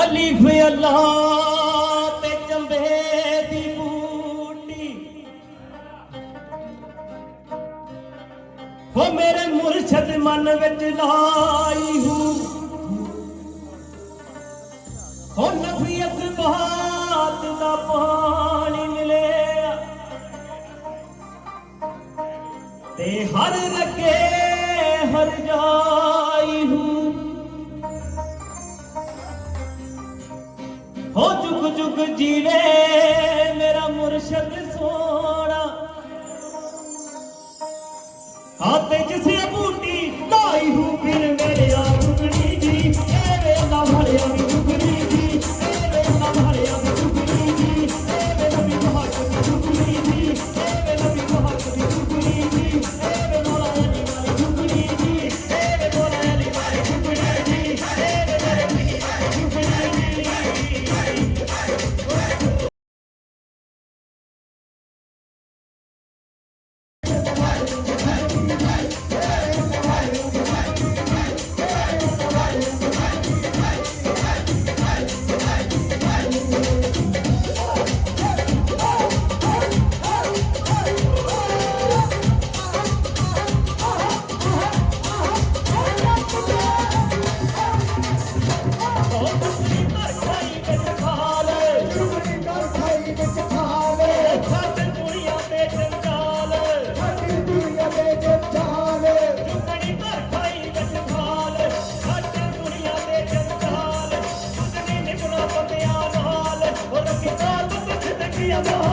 खलीफ अल्लाह ते चंबे दी बूटी हो मेरे मुर्शद मन विच लाई हूँ हो नफियत बात दा पानी मिले ते हर रखे हर जाई हूँ हो जुग जुग जीवे मेरा मुर्शद सोना हाथे जिसे बूटी लाई हूँ फिर मेरे आ टुकड़ी जी ए वेला भरे अभी टुकड़ी जी ए वेला भरे अभी टुकड़ी जी ए वेला भी बहुत टुकड़ी जी ए वेला भी बहुत टुकड़ी जी ए वेला अली वाली टुकड़ी जी ए वेला अली वाली टुकड़ी जी ए वेला अली वाली टुकड़ी जी I'm